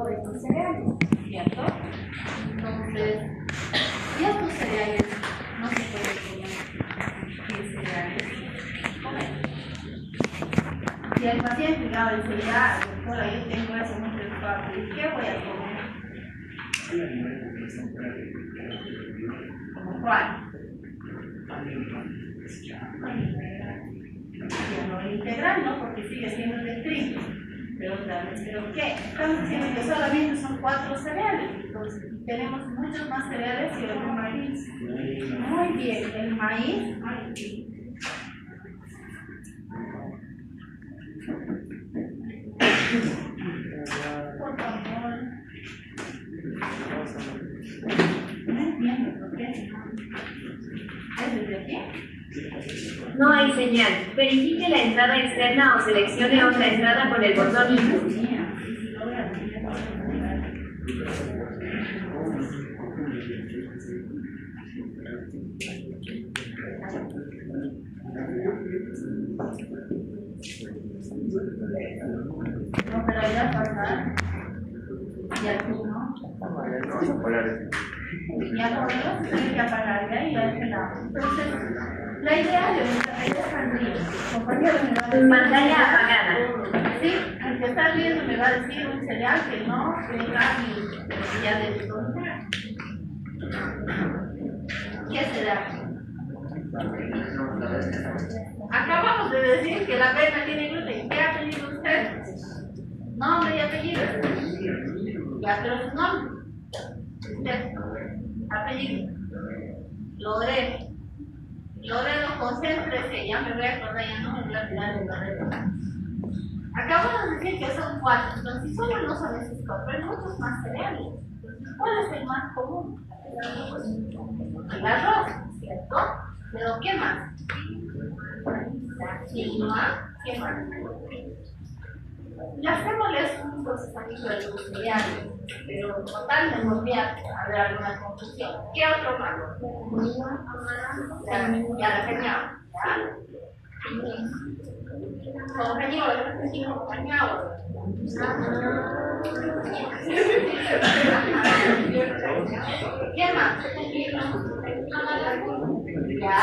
de estos cereales, ¿cierto? Entonces, y estos cereales no se pueden comer. ¿Qué cereales comer? Si el paciente claro, dice, ya, doctora, yo tengo eso muy preocupado, ¿y qué voy a comer? ¿Como cuál? El integral, ¿no? Porque sigue siendo el de trigo. Pero ¿qué? Estamos diciendo que solamente son 4 cereales. Entonces, tenemos muchos más cereales que el maíz. Muy bien, el maíz. Por favor. No entiendo por qué. ¿Es desde aquí? No hay señal. Verifique la entrada externa o seleccione otra entrada con el botón Input. No, pero ya pasar. Y aquí no. Ya por eso se tiene que apagar ya y ya esperamos. Entonces, la idea de compañero me va a decir. Pantalla apagada. Sí, el que está viendo me va a decir un cereal que no tenga mi ya de descontar. ¿Qué será? Acabamos de decir que la avena tiene gluten. ¿Qué ha pedido usted? Nombre y apellido. Ya, pero su nombre. Usted. Apellido. Loredo. Loredo, concéntrese. Ya me voy a acordar, ya no me voy a olvidar de Loredo. Acabamos de decir que son 4. Entonces, si solo no son esos 4, hay muchos más cereales. Entonces, ¿cuál es el más común? El arroz, ¿cierto? Pero ¿qué más? La quinoa, ¿qué más? Y hacémosles un procesamiento de los cereales, pero total de volver a ver alguna confusión. ¿Qué otro más? Ya la cañaba. Con cañaba, ¿qué más? Ya.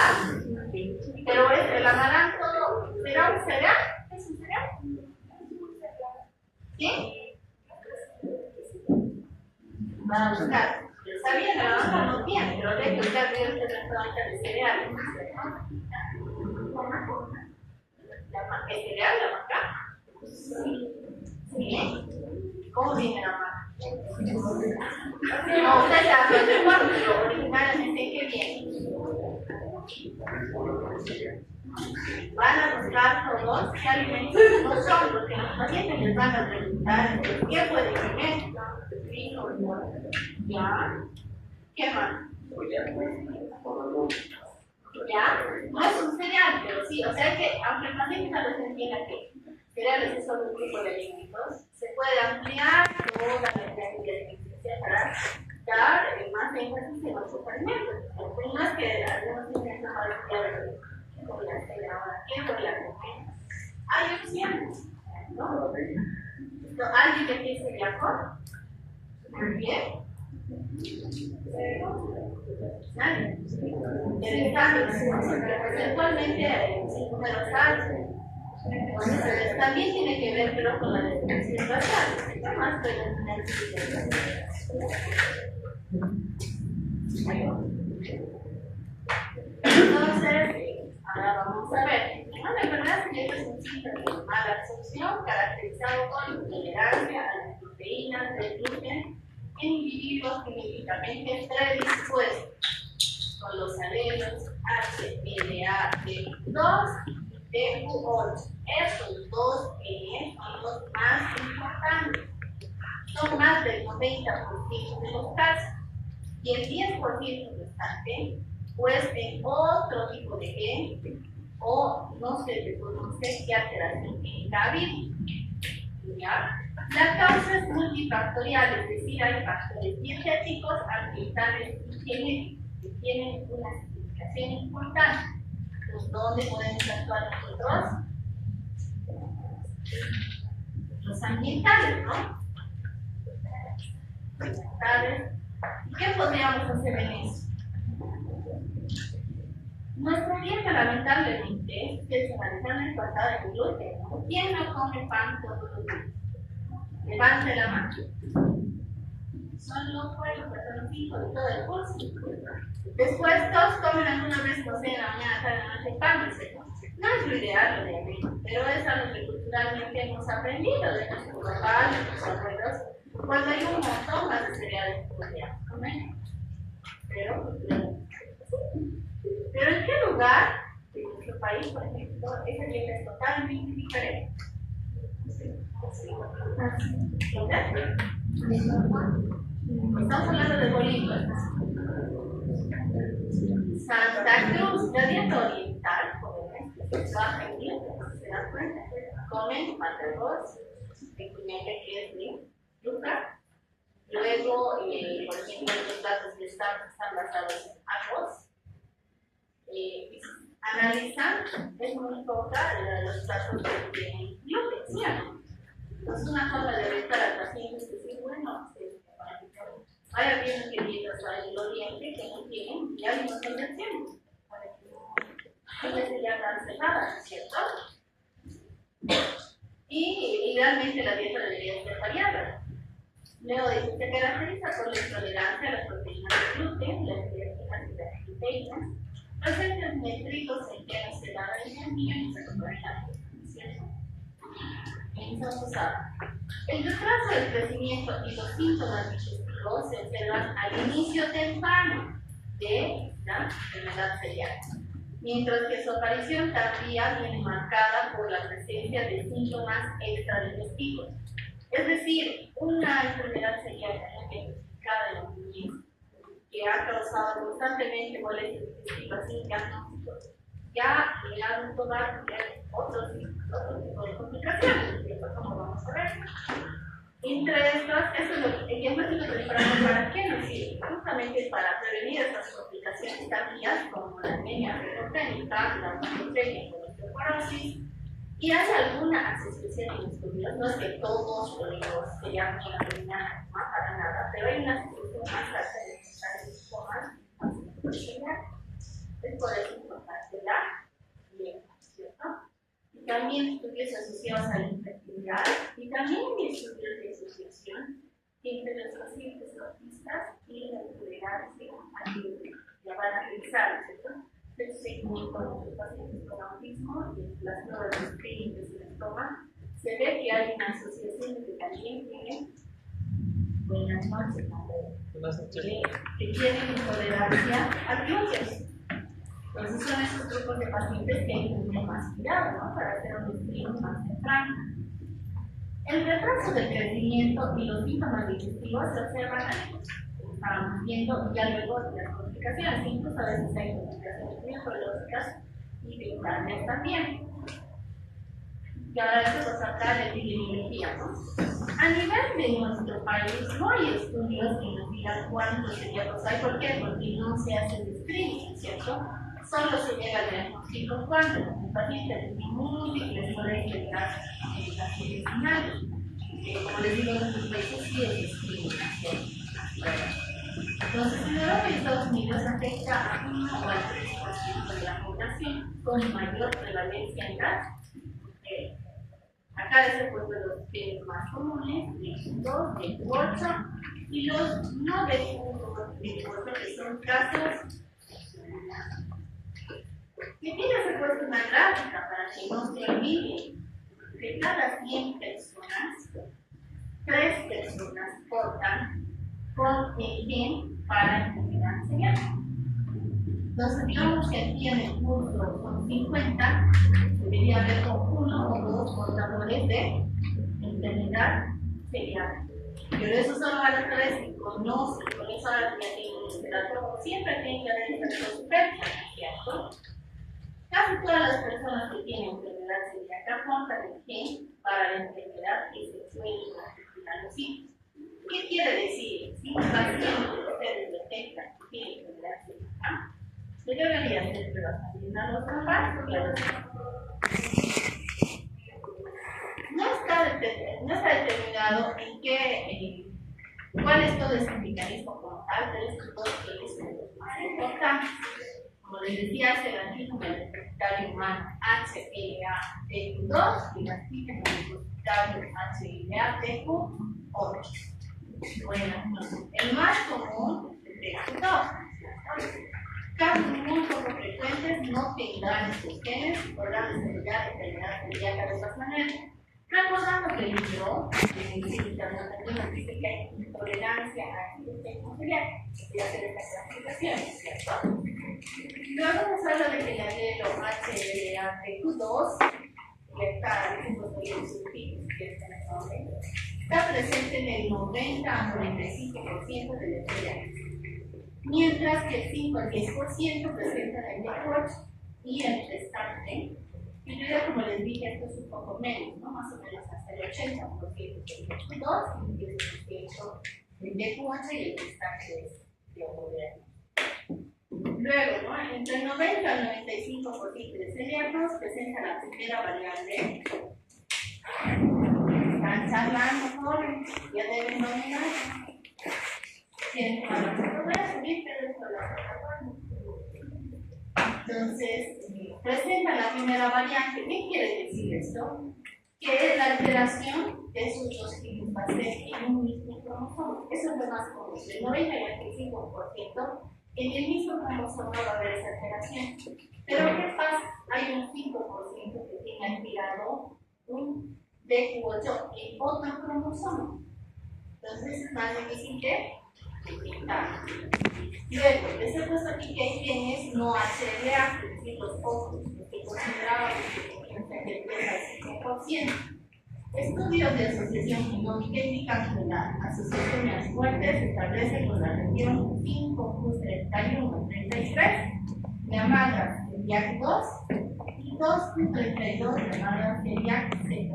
Pero el amaranto, ¿será un cereal? ¿Es un cereal? ¿Sí? Va a buscar. Está bien, la banca no tiene, pero de que usted abrió este restaurante de cereales. ¿El cereal, la banca? Sí. ¿Cómo viene la banca? No, usted ya aprende cuánto, pero originalmente, ¿qué viene? Van a buscar todos qué alimentos no son, porque los pacientes les van a preguntar qué puede comer. ¿Ya? ¿Qué más? ¿Ya? No es un cereal, pero sí, o sea que aunque el paciente tal vez entienda que cereales es solo un tipo de alimentos, se puede ampliar toda la inteligencia para dar más énfasis en otros alimentos. No es que algunos alimentos van a estudiar ¿qué voy a hacer ahora? ¿Qué voy a comer? Hay opciones, ¿no? ¿Alguien que piense de acuerdo? Muy bien. ¿Nadie? Interesante. Eventualmente el número alto. Entonces, también tiene que ver, pero con la definición basal. ¿Qué más pueden tener? Entonces, ahora vamos a ver. Una enfermedad celíaca es un síntoma de mala absorción caracterizado por intolerancia a las proteínas del gluten en individuos genéticamente predispuestos con los alelos HLA-B2 y TQ8. Estos dos genes son los más importantes. Son más del 90% de los casos. Y el 10% restante, pues en otro tipo de gen o no se reconoce qué alteración génica ha habido. ¿Ya? La causa es multifactorial, es decir, hay factores dietéticos, ambientales y genéticos que tienen una significación importante. Entonces, ¿dónde podemos actuar nosotros? Los ambientales, ¿no? enfermedades. ¿Y qué podríamos hacer en eso? Nuestra dieta, lamentablemente, es generalizarme falta de gluten. ¿Quién no come pan todos los días? Levante la mano. Solo fueron personas 5 de todo el curso. Después todos comen alguna vez, no sé, en la mañana, tarde, en la noche, pan de seco. No es lo ideal, obviamente, pero es algo que culturalmente hemos aprendido de nuestros papás, de nuestros abuelos, cuando hay un montón más de cereales que podríamos comer. Pero ¿en qué lugar de nuestro país, por ejemplo, esa dieta es totalmente diferente? Estamos hablando de Bolivia. Santa Cruz, la dieta oriental, obviamente, se baja en gluten, se dan cuenta. Comen pan de arroz, que es de yuca. Luego, por ejemplo, los platos de están basados en arroz. Analizan, es muy poca los platos que tienen gluten, ¿sí o no? Entonces, una forma de orientar al paciente es decir, bueno, vaya viendo que dietas hay el oriente que no tienen y hay unas convenciones para que no sería tan cerrada, ¿cierto? Y idealmente la dieta debería ser variada. Luego dice, se caracteriza por la intolerancia a las proteínas de gluten, las creatinas y las proteínas, presentes métricos enteros de la región y se comparan, ¿cierto? Entonces, el retraso del crecimiento y los síntomas digestivos se observan al inicio temprano de la enfermedad celíaca, mientras que su aparición tardía viene marcada por la presencia de síntomas extradigestivos. Es decir, una enfermedad celíaca identificada en los niños que ha causado constantemente molestias digestivas sin diagnóstico, ya el adulto va a tener otro tipo de complicaciones, como vamos a ver. Entre estas, esto es lo que el diagnóstico temprano, ¿para qué nos sirve? Justamente para prevenir estas complicaciones tardías como la anemia retrogénica, la osteopenia con osteoporosis. ¿Y hay alguna asociación en estudios? No es que todos los que ya no la para nada, pero hay una asociación más alta de necesarios comas. Es por eso importante la dieta, ¿cierto? Y también estudios asociados a la infertilidad y también estudios de asociación entre los pacientes autistas y la intolerancia a gluten. Ya van a revisar, ¿cierto? El seguimiento de los pacientes con autismo y las pruebas de screening que se les toma, se ve que hay una asociación que también tiene buenas noches, que tienen intolerancia al gluten. Entonces son esos grupos de pacientes que hay que tener más cuidado, ¿no? Para hacer un screening más temprano. El retraso del crecimiento y los síntomas digestivos se observan estábamos viendo ya luego de las complicaciones, incluso a veces hay complicaciones neurológicas y de cardias también. Y ahora eso nos acá de epidemiología, ¿no? A nivel de nuestro país no hay estudios que nos digan cuántos celíacos hay. ¿Por qué? Porque no se hace el screening, ¿cierto? Solo se llega al diagnóstico cuando el paciente tiene múltiples molestias en las intestinales. Como les digo, en nuestros países sí es screening, ¿cierto? Entonces, en Europa y Estados Unidos afecta a 1 o al 3% de la población con mayor prevalencia en las mujeres. Acá les he puesto los genes más comunes, de 2, de 8, y los no de 1, de 8, que son casos. Y aquí les he puesto una gráfica para que no se olviden. De cada 100 personas, 3 personas portan con el gen para enfermedad celíaca. Entonces, digamos que aquí en el curso son 50, debería haber con 1 o 2 portadores de enfermedad celíaca. Pero eso solo a los 3 que conocen, con eso ahora ya tienen un dato, siempre tienen que haber esta sospecha, ¿cierto? Casi todas las personas que tienen enfermedad celíaca portan el gen para la enfermedad que se suele transmitir a los hijos. ¿Qué quiere decir? Si un paciente ustedes detectan que tiene enfermedad celíaca, ¿le debería hacer pruebas también a los papás? Claro. No está determinado en qué ¿Cuál es todo este mecanismo como tal? Pero estos dos procesos más importantes. Como les decía, hace el antígeno del depositario humano HLA-TQ2 y el antígeno del depositario HLA-TQ8. Bueno, el más común es el TQ2. Casos muy poco frecuentes no tendrán estos genes y podrán desarrollar enfermedad celíaca de otras maneras. Recordando que el libro de medicina nos dice que hay intolerancia a gluten celíaca, voy a hacer esta clasificación, ¿cierto? Luego nos habla de que el alelo HLA-TQ2, está presente en el 90 a 95% de los cereales, mientras que el 5 al 10% presentan el TQ8 y el restante. En realidad, como les dije, esto es un poco menos, ¿no? Más o menos hasta el 80% del TQ2 y el 10% del TQ8 y el restante de otro grano. Luego, ¿no? Entre el 90 al 95% de celíacos presenta la primera variable. Están charlando, jóvenes, ya deben dominar. Tienen que hablar. No voy a subir, pero esto lo entonces, presenta la primera variante. ¿Qué quiere decir esto? Que la alteración de esos dos genes va a ser en un mismo cromosoma. Eso es lo más común. El 90 y el 95%. En el mismo cromosoma va a haber esa alteración. Pero ¿qué pasa? Hay un 5% que tiene alterado un TQ8 en otro cromosoma. Entonces es más difícil que detectar. Luego, les he puesto aquí que hay genes no HLA, es decir, los pocos, los que consideraban que el 5%. Estudios de asociación genómica indican que la asociación de las fuertes se establece con la región 5+31-33 llamadas CELIAC2 y 2+32 llamadas CELIAC-C3.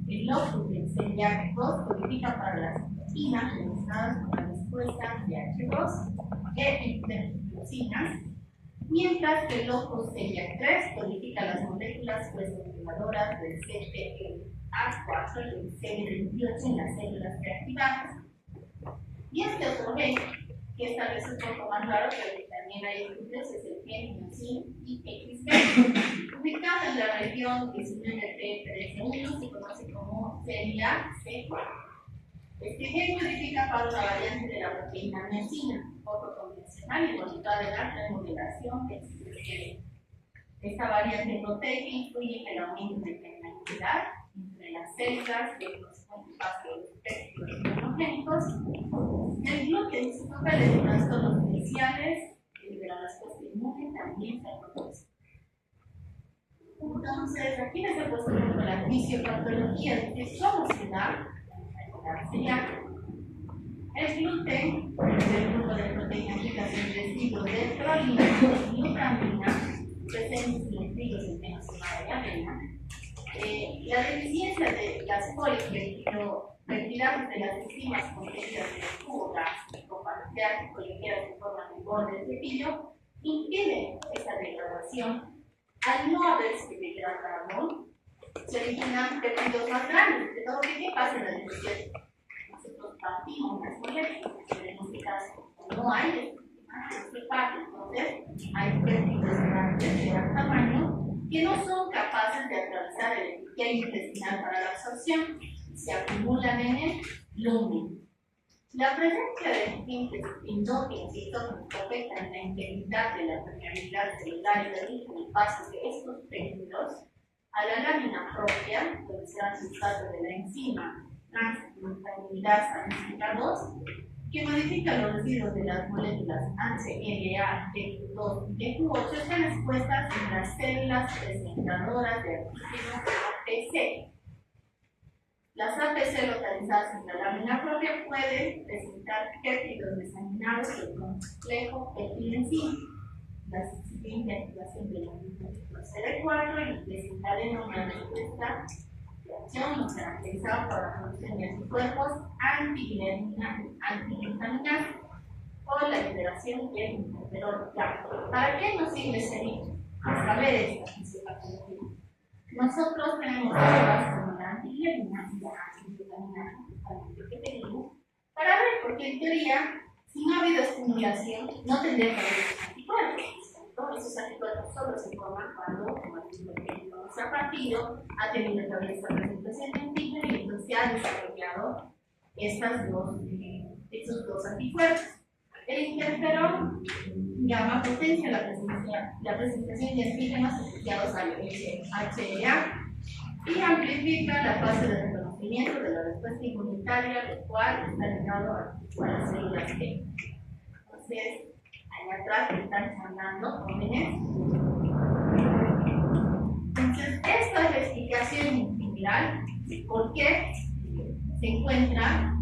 El locus del CELIAC2 codifica para las proteínas relacionadas con la respuesta CH2 e interleucinas, mientras que el locus CELIAC3 codifica las moléculas reguladoras del CTLA4 y el CD28 en las células reactivadas. Y este otro gen, que esta vez es un poco más raro, pero que también hay estudios, es el gen miosin IXB, ubicado en la región 19P13.1, se conoce como CELIAC-C4. Este gen codifica para una variante de la proteína miosina, poco convencional y voluntad de la remodelación del sistema. Esta variante proteica influye en el aumento de permeabilidad entre las células que corresponden a los espectros inmunogénicos. El gluten, su papel en trastornos iniciales y de la respuesta inmune también se produce. Entonces, aquí les he puesto la fisiopatología de que solo se da el gluten, el grupo de proteínas ricas en residuos de prolina y glutamina, presentes en los trigos del menosomado de avena. La deficiencia de las poliglutirados de las enzimas contenidas en el jugo gástrico, pancreático, colegiadas que forman el borde del cepillo, impiden esa degradación. Al no haberse degradado, se originan péptidos más grandes. De todo ¿qué pasa en la digestión? Nosotros partimos las moléculas, pero en este caso no hay entonces hay péptidos grandes de gran tamaño que no son capaces de atravesar el epitelio intestinal para la absorción, se acumulan en el lumen. La presencia de agentes endógenos y tóxicos afecta en la integridad de la permeabilidad celular y reducen el paso de estos péptidos a la lámina propia, donde se dan sustrato de la enzima transglutaminidasa NCK2, que modifica los residuos de las moléculas HLA, TQ2 y TQ8, están expuestas en las células presentadoras de antígeno APC. Las APC localizadas en la lámina propia pueden presentar péptidos desaminados del complejo peptidenzima. La siguiente activación de la CD4 y desencadena una respuesta de acción no caracterizada por la producción de anticuerpos antiglutaminasa o la liberación del interferón gamma. ¿Para qué nos sirve servir? A saber esta fisiopatología. Nosotros tenemos pruebas como la antiglutaminasa y la antiglutamina que tenemos para ver por Porque en teoría, si no ha habido estimulación, no tendría que haber esos anticuerpos. ¿No? Esos anticuerpos solo se forman cuando no se ha partido, ha tenido también esta presentación de antígeno y entonces se ha desarrollado esos dos anticuerpos. El interferón gamma potencia la presentación de antígenos asociados al HLA y amplifica la fase de reconocimiento de la respuesta inmunitaria, lo cual está ligado a las células T. Entonces, allá atrás me están charlando, jóvenes. Entonces, esta es la explicación general de por qué se encuentra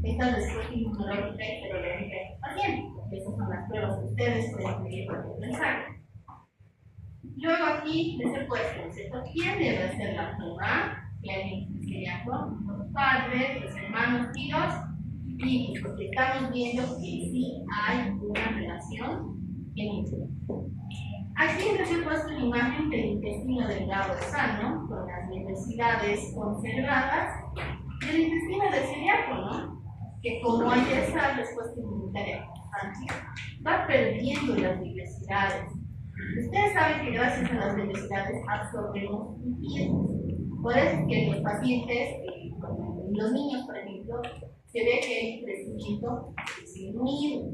esta respuesta inmunológica y serológica en el paciente. Esas son las pruebas que ustedes pueden medir por el mensaje. Luego aquí les he puesto, ¿cierto? ¿Quién debe ser la prueba? Que alguien sería con los padres, los hermanos y los hijos, porque estamos viendo que sí hay una relación genética. Aquí les he puesto una imagen del intestino delgado sano, con las necesidades conservadas, del intestino del celíaco, ¿no? Que como hay esa respuesta inmunitaria constante, va perdiendo las diversidades. Ustedes saben que gracias a las diversidades absorbemos nutrientes. Por eso es que en los pacientes, en los niños, por ejemplo, se ve que hay crecimiento disminuido.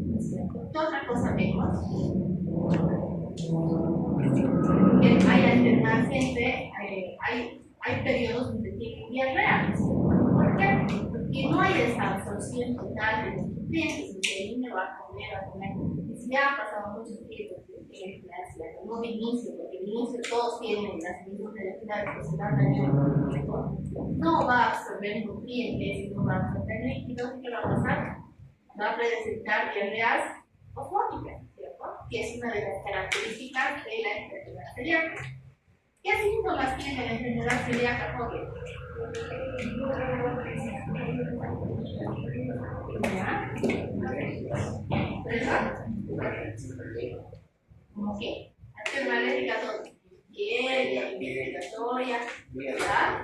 ¿Qué otra cosa vemos? Que hay alternancia entre, hay periodos donde tienen diarrea. ¿Por qué? Porque no hay esa absorción total de los nutrientes. El niño va a comer. Y si ya ha pasado mucho tiempo, no de inicio, porque de inicio todos tienen las mismas necesidades que se dan daño, no va a absorber nutrientes, no va a absorber líquidos, ¿y qué va a pasar? Va a presentar diarreas osmóticas, ¿cierto? Que es una de las características de la enfermedad celíaca. ¿Qué síntomas tiene la enfermedad celíaca, joven? ¿Cómo qué? Acción alérgica a todo. Piel, respiratoria, ¿verdad?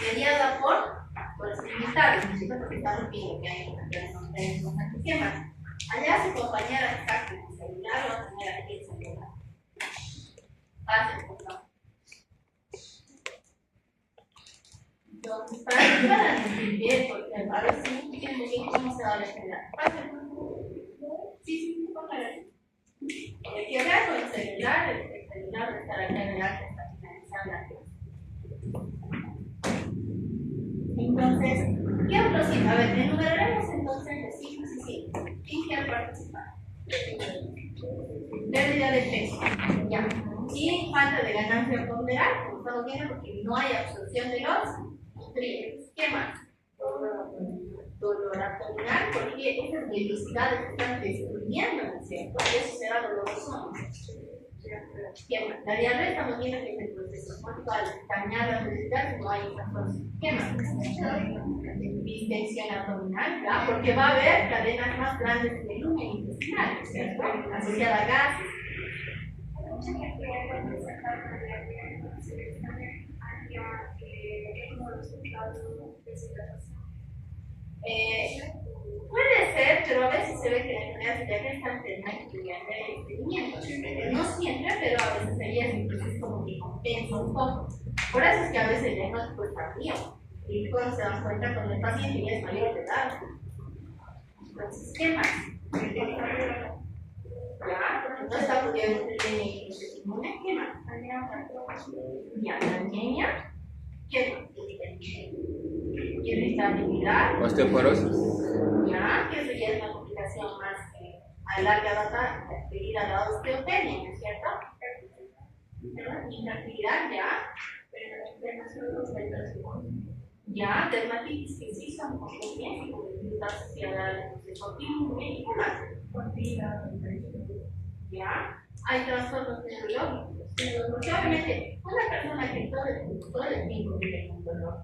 Mediada por experimentar, porque estamos viendo que hay unos antiquemas. Allá su compañera está con el celular, va a tener aquí el celular. Pase, por favor. Entonces, para que puedan entender, porque a veces no entienden muy bien cómo se va a desarrollar. Pase. Sí, póngale. El que vea con el celular va a estar acá en el arte hasta finalizar la clase. Entonces, ¿qué otros sí? A ver, enumeraremos entonces los signos y signos. ¿Quién quiere participar? Pérdida de peso. Ya. Y falta de ganancia ponderal, como estamos viendo, porque no hay absorción de los nutrientes. ¿Qué más? Dolor abdominal, porque esas velocidades están destruyendo, ¿no es cierto? Y eso será doloroso. ¿Qué más? La diarrea estamos viendo que es el proceso osmótico, al dañar las velocidades no hay absorción. ¿Qué más? Distensión abdominal, ¿verdad? Porque va a haber cadenas más grandes del lumen intestinal, ¿no es cierto? Asociada a gases. Puede ser, pero a veces se ve que la enfermedad celíaca está enferma y diarrea y estreñimiento. No siempre, pero a veces sería entonces como que compensa un poco. Por eso es que a veces el diagnóstico es tardío. Y cuando se dan cuenta cuando el paciente ya es mayor de edad. Entonces, ¿qué más? Ya, porque no está pudiendo tener inmune. ¿Qué más? Ya, la anemia. ¿Qué más? Irritabilidad. Osteoporosis. Ya, que sería una complicación más a larga data debido a la osteopenia, ¿no es cierto? Infertilidad, ya. Ya, dermatitis, que sí son complicaciones, porque está asociada al deportivo y ¿qué más? Ya, hay trastornos neurológicos. Porque obviamente una persona que todo el tiempo vive con dolor,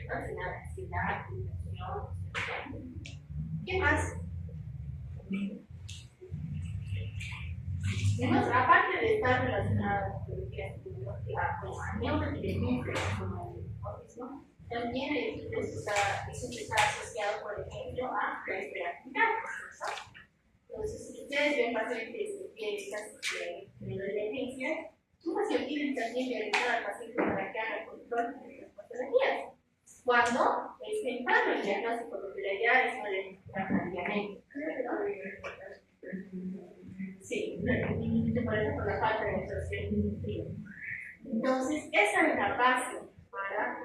entonces la ansiedad, tensión. ¿Qué más? Además, aparte de estar relacionada con la neuroquímica, como el autismo, también eso está asociado, por ejemplo, a la hiperactividad. Entonces, si ustedes ven pacientes que están en emergencia, un paciente tiene también que realizar al paciente para que haga el control de las patologías. Cuando esté entrando el diagnóstico, porque la idea es no le rápidamente. Sí, por eso por la falta de absorción nutritiva. Entonces, esa es la base para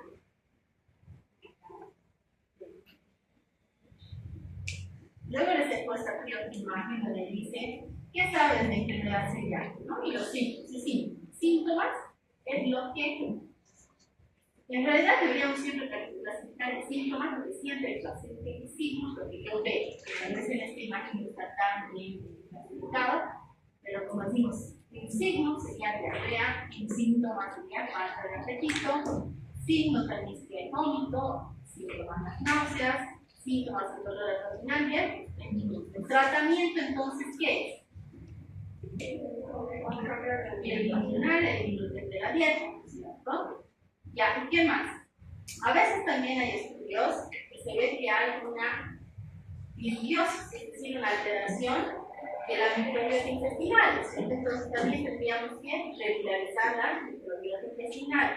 luego les he puesto aquí otra imagen donde dice ¿qué sabes de enfermedad celíaca? ¿No? Y los síntomas es lo que en realidad deberíamos siempre clasificar el síntoma, lo que siente el paciente y signos, lo que yo veo. A veces en esta imagen no está tan bien clasificado, pero como decimos, el signo sería diarrea, el síntoma sería falta de apetito, signos también sería el vómito, síntomas las náuseas, síntomas de dolor abdominal. El tratamiento entonces, ¿qué es? El emocional, el de la dieta, ¿cierto? Ya, ¿y qué más? A veces también hay estudios que se ve que hay una disbiosis, es decir, una alteración de la microbiota intestinal. Entonces también tendríamos que regularizar la microbiota intestinal.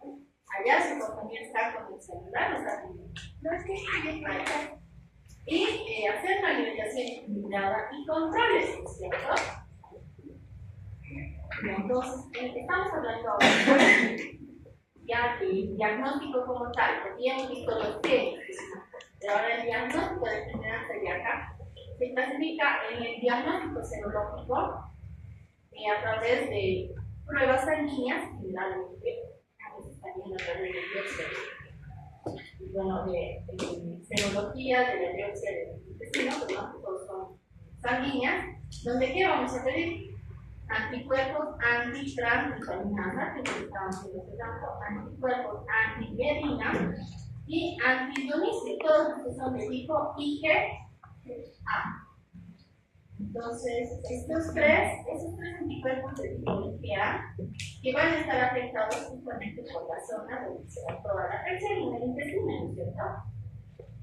Allá su compañero está con el celular, o sea, no es que y hacer una alimentación equilibrada y controles, ¿cierto? Entonces, estamos hablando ahora ya de diagnóstico como tal, porque ya hemos visto los técnicos, pero ahora el diagnóstico de enfermedad celíaca se clasifica en el diagnóstico serológico a través de pruebas sanguíneas, generalmente, a veces también a través de biopsia, bueno, de serología, de la biopsia del intestino, pero todos son sanguíneas, donde ¿qué vamos a pedir? Anticuerpos antitransglutaminasa, que estamos investigando, anticuerpos antiberina y antidonice, todos estos son de tipo IgA. Entonces, esos tres anticuerpos de tipo IgA que van a estar afectados justamente por la zona donde se da toda la infección en el intestino, ¿cierto?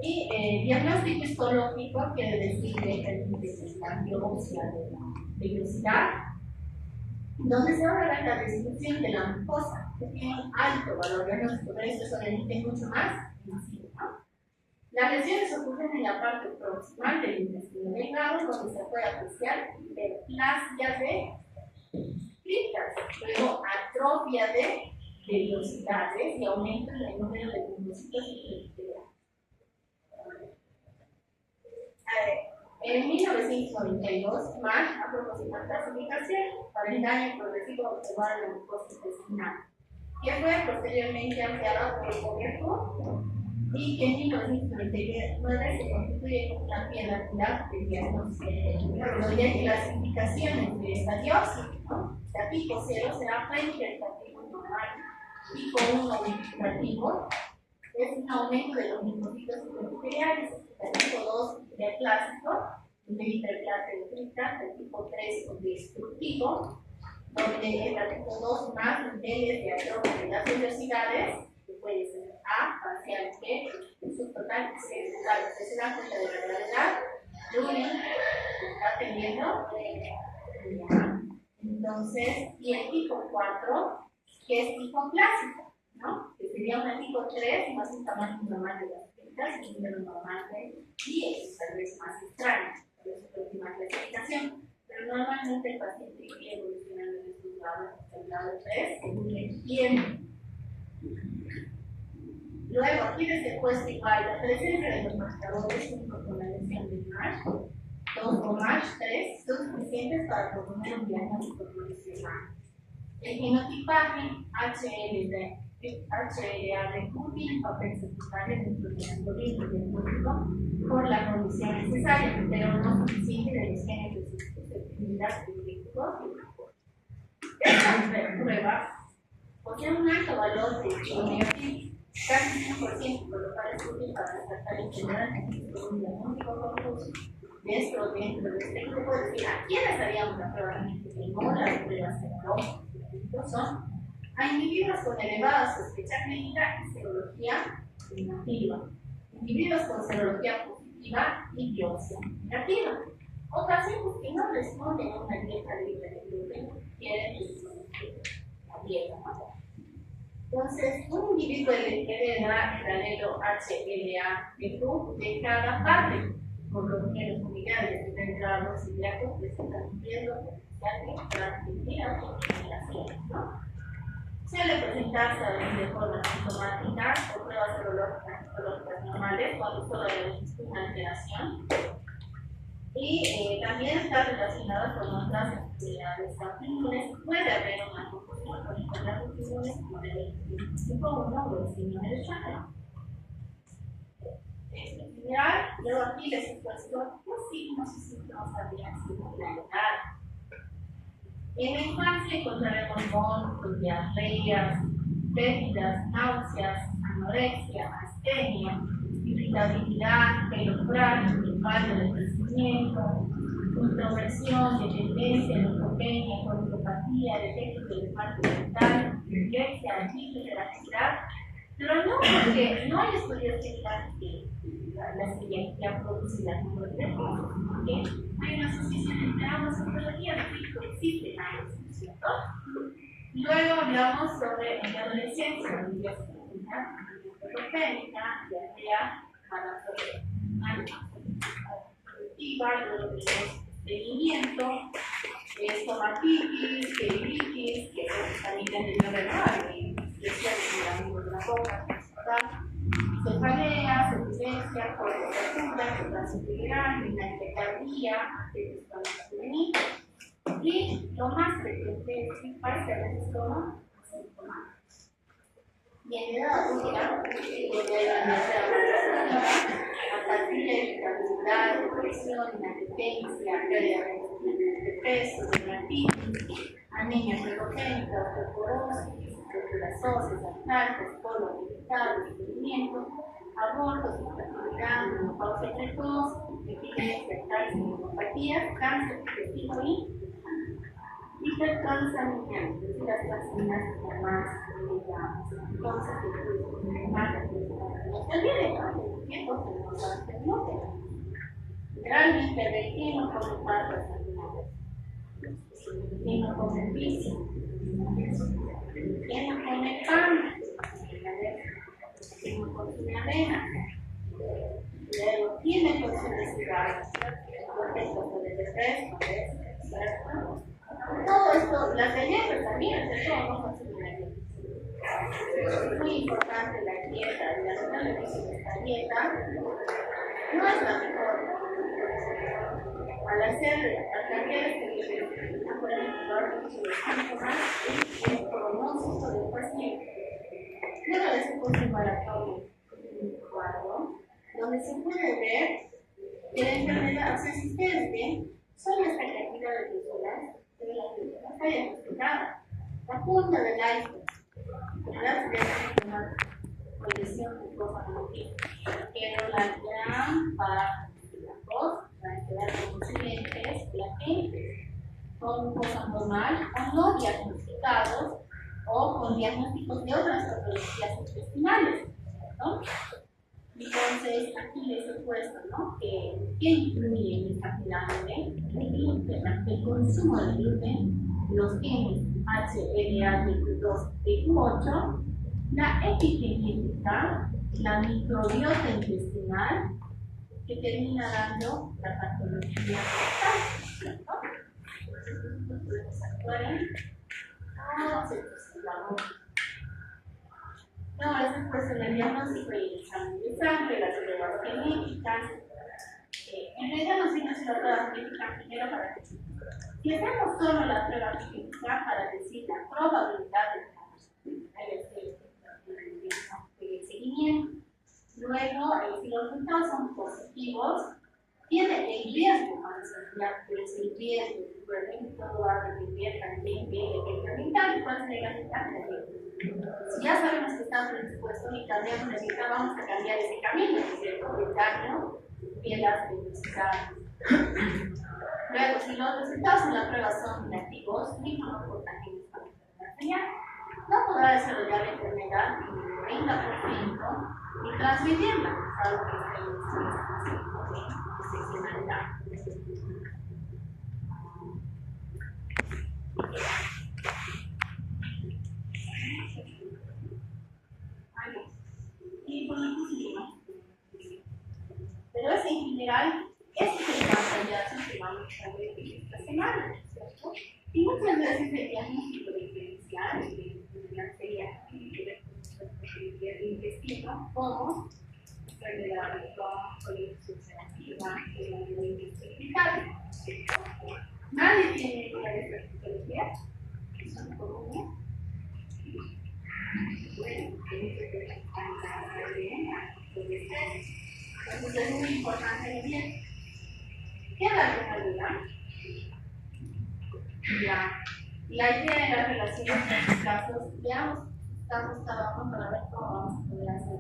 Y diagnóstico histológico quiere decir que es la biopsia de la velocidad, donde se va a ver la distribución de la mucosa, que tiene un alto valor diagnóstico, pero eso obviamente mucho más invasivo, ¿no? Las lesiones ocurren en la parte proximal del intestino delgado, donde se puede apreciar hiperplasia de criptas, luego atrofia de velocidades y aumento en el número de linfocitos y plaquetas. En 1992, Marsh ha propuesto una clasificación para el daño progresivo observado en la mucosa intestinal, que fue posteriormente ampliada por el gobierno y que en 1999 se constituye como una piedra angular del diagnóstico. Donde hay clasificaciones de esta dióxido, ¿no? O sea, tipo 0 será preinfectativo normal, tipo 1 vegetativo es un aumento de los linfocitos epiteliales, el tipo 2 hiperplásico, de hiperplasia de cripta, el tipo 3 destructivo, donde el tipo 2 más niveles de atrofia de las velocidades, que puede ser A, parcial B, subtotal, C, total. Ustedes se dan cuenta de la gravedad, Lumen está teniendo. Entonces, y el tipo 4, que es tipo clásico, ¿no? Que sería un tipo 3 más un tamaño normal de las criptas y un número normal de 10, tal vez más extraño, por eso es la última clasificación. Pero normalmente el paciente iría evolucionando en estos lados, hasta el lado 3, según el tiempo. Luego, aquí desde el puesto igual, la presencia de los marcadores junto con la lesión del MASH, 2 o MASH 3, son suficientes para proponer un diagnóstico profesional. El genotipaje HLA recurre en papel secundario dentro del algoritmo diagnóstico por la condición necesaria, pero no suficiente de los genes de susceptibilidad críticos. Esta prueba posee un alto valor de homeotipo, casi 100%, por lo cual es útil para descartar enfermedades con un diagnóstico confuso. De esto, dentro de este grupo, es decir, ¿a quiénes haríamos la prueba? Que no las pruebas serológicas son a individuos con elevada sospecha clínica y serología negativa, individuos con serología positiva y biopsia negativa, o pacientes que no responden a una dieta libre de gluten, quieren la dieta, ¿no? Entonces, un individuo hereda el alelo HLA de cada parte, por lo que los familiares de los celíacos presentan un riesgo potencial de transmitir autoinmune, ¿no? Suele presentarse a veces de forma sintomática o pruebas serológicas normales cuando solo hay una alteración. Y también está relacionado con otras enfermedades autoinmunes. Puede haber una confusión con enfermedades autoinmunes como el tipo 1 o el síndrome de Shanghai. En general, luego aquí les he puesto los signos y síntomas habrían sido claridad. En la infancia encontraremos vómitos, diarreas, pérdidas, náuseas, anorexia, astenia, irritabilidad, pelo frágil, falta de crecimiento, introversión, dependencia, leucopenia, colinopatía, defectos del esmalte dental, dislexia, hiperactividad, pero no porque no hay estudios que digan que la celiaquía produce las neurodependencias, porque hay una asociación entre ambas patologías, que existe ambas, ¿cierto? Luego hablamos sobre en la adolescencia, leucopénica, diarrea, colectiva, luego tenemos estreñimiento, estomatitis, celulitis, que también tendría que ver, y lesiones de la boca, cefalea, sepulencia, cortocircula, transfigurar, minarquía, y lo más frecuente es parece a veces como asintomático. Y en edad adulta, a partir de irritabilidad, depresión, inapetencia, pérdida de peso, dermatitis, anemia ferrogénica, osteoporosis, fracturas óseas, artralgias, colon irritable, estreñimiento, abortos, infertilidad, menopausia precoz, epilepsia, cáncer, neuropatías, cáncer digestivo y hipertransaminidad, es decir, las transaminasas más elevadas. Entonces, no se olviden, ¿no? El tiempo que nos da el gluten. Realmente el vecino come patas animales. El vecino come pizza. El vecino come pan. El vecino consume avena. Luego tiene consumo de cigarros. Porque esto puede ser ¿cierto? Todo esto, las galletas también, eso vamos a hacer galletas. Es muy importante la dieta, la esta dieta no es la mejor. Al cambiar este el pronóstico del paciente, luego de ese curso embarazoso, un cuadro, donde se puede ver que la enfermedad, o sea, si ustedes ven, son las expectativas de personas de la falla hospital, la punta del iceberg, ¿verdad? Es una proyección de cosas aquí, pero la gran parte de las cosas van a quedar con clientes, latentes, con cosas normales o no diagnosticados o con diagnósticos de otras patologías intestinales, ¿no? Entonces, aquí les he puesto, ¿no? ¿Qué incluye en esta pirámide? El gluten, el consumo de gluten, los genes HLA, TQ2, TQ8, la epigenética, la microbiota intestinal, que termina dando la patología fetal, ¿no? Entonces, ¿acuerdan? Todos estos vamos. No, eso es pues el diagnóstico y el examen de sangre, las pruebas genéticas. En realidad no sirve hacer la prueba genética primero para decir. Si hacemos solo la prueba genética para decir la probabilidad de seguimiento, luego si los resultados son positivos, tiene el riesgo para desarrollar, pero es el riesgo, recuerden, todo va a depender también del efecto mental, cuál es la efecto. Si ya sabemos que estamos predispuestos y cambiamos la dieta, vamos a cambiar ese camino, ¿cierto? El daño que las necesidades. Luego, si los resultados en la prueba son negativos, no importa que nos señal. no podrá desarrollar la enfermedad en un 30% y transmitirla, salvo que esté en excepcionalidad. Y por último, pero es en general, este es el pantallazo que vamos a ver esta semana, ¿cierto? Y muchas veces el diagnóstico diferencial sería el intestino como enfermedad de colinsucenativa intestinal. Nadie tiene una de estas patologías, que son comunes. Bueno, entonces es muy importante vivir. ¿Qué es la realidad? La idea de la relación entre los casos, veamos casos cada uno para ver cómo vamos a poder hacer.